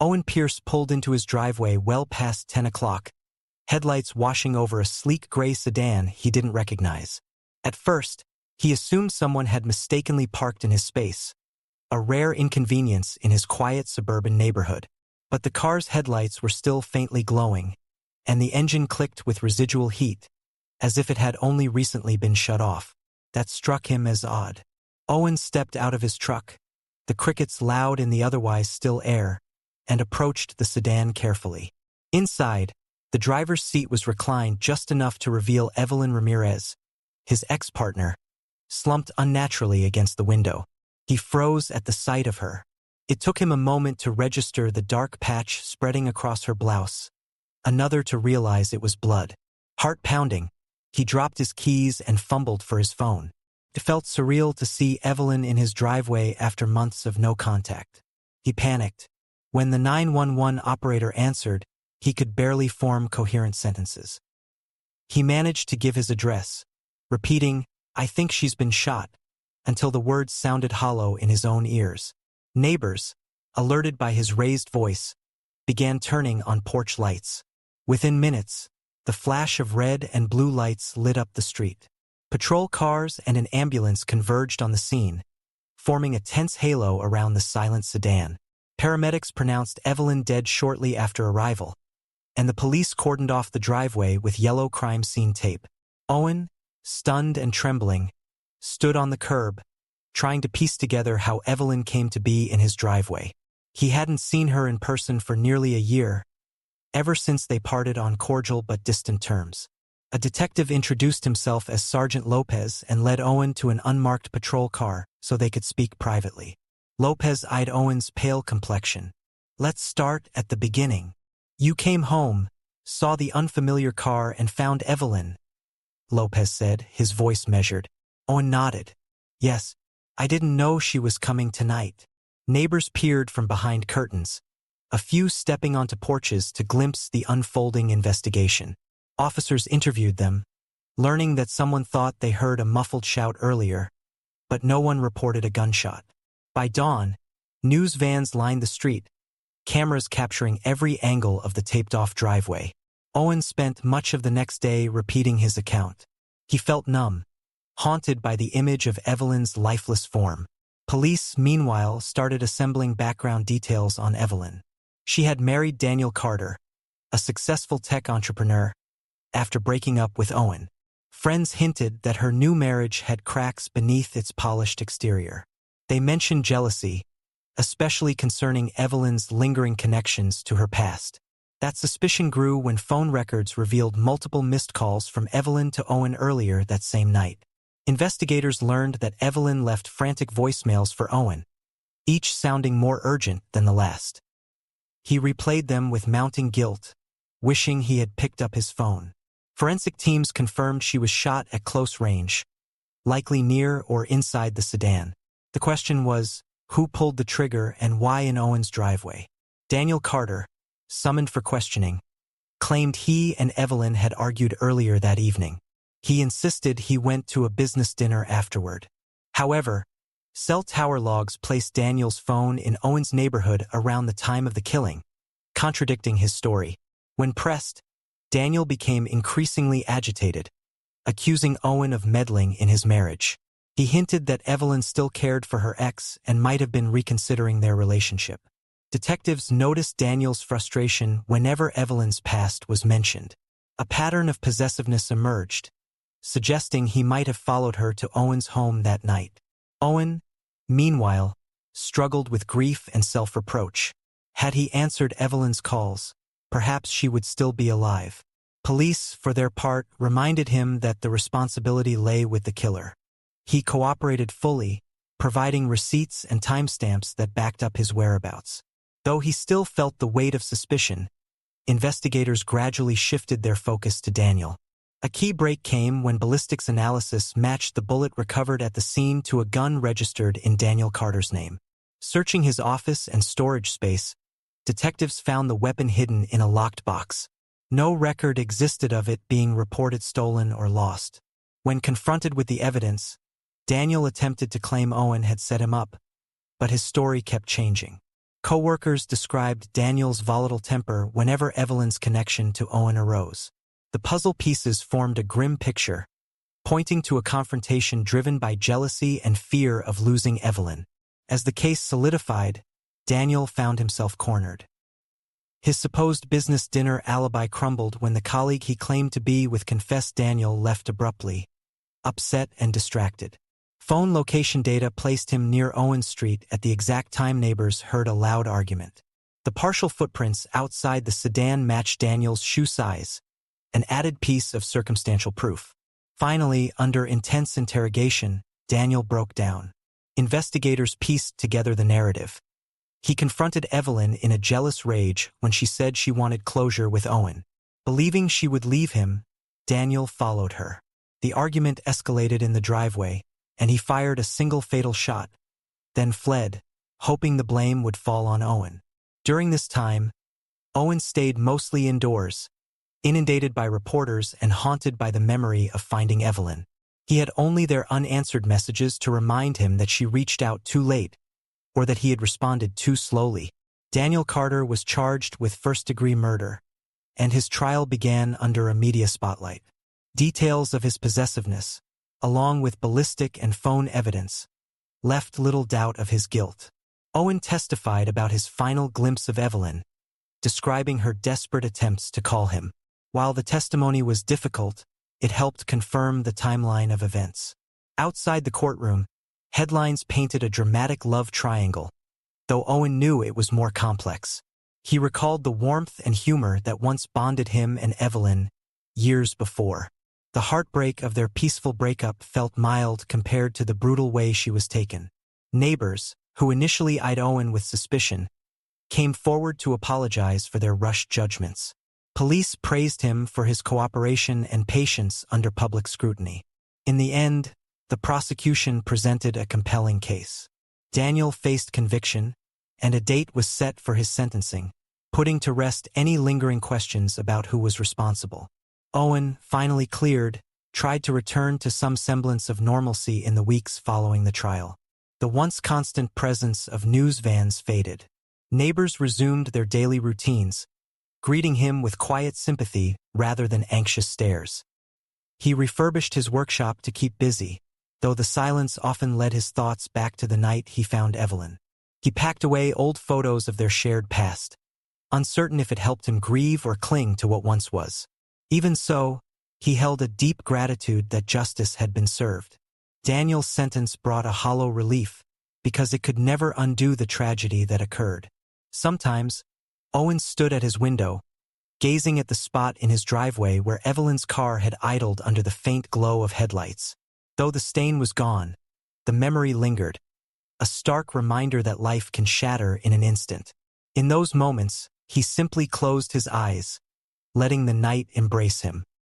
Owen Pierce pulled into his driveway well past 10 o'clock, headlights washing over a sleek gray sedan he didn't recognize. At first, he assumed someone had mistakenly parked in his space, a rare inconvenience in his quiet suburban neighborhood. But the car's headlights were still faintly glowing, and the engine clicked with residual heat, as if it had only recently been shut off. That struck him as odd. Owen stepped out of his truck, the crickets loud in the otherwise still air, and approached the sedan carefully. Inside, the driver's seat was reclined just enough to reveal Evelyn Ramirez, his ex-partner, slumped unnaturally against the window. He froze at the sight of her. It took him a moment to register the dark patch spreading across her blouse, another to realize it was blood. Heart pounding, he dropped his keys and fumbled for his phone. It felt surreal to see Evelyn in his driveway after months of no contact. He panicked. When the 911 operator answered, he could barely form coherent sentences. He managed to give his address, repeating, "I think she's been shot," until the words sounded hollow in his own ears. Neighbors, alerted by his raised voice, began turning on porch lights. Within minutes, the flash of red and blue lights lit up the street. Patrol cars and an ambulance converged on the scene, forming a tense halo around the silent sedan. Paramedics pronounced Evelyn dead shortly after arrival, and the police cordoned off the driveway with yellow crime scene tape. Owen, stunned and trembling, stood on the curb, trying to piece together how Evelyn came to be in his driveway. He hadn't seen her in person for nearly a year, ever since they parted on cordial but distant terms. A detective introduced himself as Sergeant Lopez and led Owen to an unmarked patrol car so they could speak privately. Lopez eyed Owen's pale complexion. "Let's start at the beginning. You came home, saw the unfamiliar car and found Evelyn," Lopez said, his voice measured. Owen nodded. "Yes, I didn't know she was coming tonight." Neighbors peered from behind curtains, a few stepping onto porches to glimpse the unfolding investigation. Officers interviewed them, learning that someone thought they heard a muffled shout earlier, but no one reported a gunshot. By dawn, news vans lined the street, cameras capturing every angle of the taped-off driveway. Owen spent much of the next day repeating his account. He felt numb, haunted by the image of Evelyn's lifeless form. Police, meanwhile, started assembling background details on Evelyn. She had married Daniel Carter, a successful tech entrepreneur, after breaking up with Owen. Friends hinted that her new marriage had cracks beneath its polished exterior. They mentioned jealousy, especially concerning Evelyn's lingering connections to her past. That suspicion grew when phone records revealed multiple missed calls from Evelyn to Owen earlier that same night. Investigators learned that Evelyn left frantic voicemails for Owen, each sounding more urgent than the last. He replayed them with mounting guilt, wishing he had picked up his phone. Forensic teams confirmed she was shot at close range, likely near or inside the sedan. The question was, who pulled the trigger and why in Owen's driveway? Daniel Carter, summoned for questioning, claimed he and Evelyn had argued earlier that evening. He insisted he went to a business dinner afterward. However, cell tower logs placed Daniel's phone in Owen's neighborhood around the time of the killing, contradicting his story. When pressed, Daniel became increasingly agitated, accusing Owen of meddling in his marriage. He hinted that Evelyn still cared for her ex and might have been reconsidering their relationship. Detectives noticed Daniel's frustration whenever Evelyn's past was mentioned. A pattern of possessiveness emerged, suggesting he might have followed her to Owen's home that night. Owen, meanwhile, struggled with grief and self-reproach. Had he answered Evelyn's calls, perhaps she would still be alive. Police, for their part, reminded him that the responsibility lay with the killer. He cooperated fully, providing receipts and timestamps that backed up his whereabouts. Though he still felt the weight of suspicion, investigators gradually shifted their focus to Daniel. A key break came when ballistics analysis matched the bullet recovered at the scene to a gun registered in Daniel Carter's name. Searching his office and storage space, detectives found the weapon hidden in a locked box. No record existed of it being reported stolen or lost. When confronted with the evidence, Daniel attempted to claim Owen had set him up, but his story kept changing. Co-workers described Daniel's volatile temper whenever Evelyn's connection to Owen arose. The puzzle pieces formed a grim picture, pointing to a confrontation driven by jealousy and fear of losing Evelyn. As the case solidified, Daniel found himself cornered. His supposed business dinner alibi crumbled when the colleague he claimed to be with confessed Daniel left abruptly, upset and distracted. Phone location data placed him near Owen Street at the exact time neighbors heard a loud argument. The partial footprints outside the sedan matched Daniel's shoe size, an added piece of circumstantial proof. Finally, under intense interrogation, Daniel broke down. Investigators pieced together the narrative. He confronted Evelyn in a jealous rage when she said she wanted closure with Owen. Believing she would leave him, Daniel followed her. The argument escalated in the driveway, and he fired a single fatal shot, then fled, hoping the blame would fall on Owen. During this time, Owen stayed mostly indoors, inundated by reporters and haunted by the memory of finding Evelyn. He had only their unanswered messages to remind him that she reached out too late, or that he had responded too slowly. Daniel Carter was charged with first-degree murder, and his trial began under a media spotlight. Details of his possessiveness, along with ballistic and phone evidence, left little doubt of his guilt. Owen testified about his final glimpse of Evelyn, describing her desperate attempts to call him. While the testimony was difficult, it helped confirm the timeline of events. Outside the courtroom, headlines painted a dramatic love triangle, though Owen knew it was more complex. He recalled the warmth and humor that once bonded him and Evelyn years before. The heartbreak of their peaceful breakup felt mild compared to the brutal way she was taken. Neighbors, who initially eyed Owen with suspicion, came forward to apologize for their rushed judgments. Police praised him for his cooperation and patience under public scrutiny. In the end, the prosecution presented a compelling case. Daniel faced conviction, and a date was set for his sentencing, putting to rest any lingering questions about who was responsible. Owen, finally cleared, tried to return to some semblance of normalcy in the weeks following the trial. The once constant presence of news vans faded. Neighbors resumed their daily routines, greeting him with quiet sympathy rather than anxious stares. He refurbished his workshop to keep busy, though the silence often led his thoughts back to the night he found Evelyn. He packed away old photos of their shared past, uncertain if it helped him grieve or cling to what once was. Even so, he held a deep gratitude that justice had been served. Daniel's sentence brought a hollow relief, because it could never undo the tragedy that occurred. Sometimes, Owen stood at his window, gazing at the spot in his driveway where Evelyn's car had idled under the faint glow of headlights. Though the stain was gone, the memory lingered, a stark reminder that life can shatter in an instant. In those moments, he simply closed his eyes, letting the night embrace him.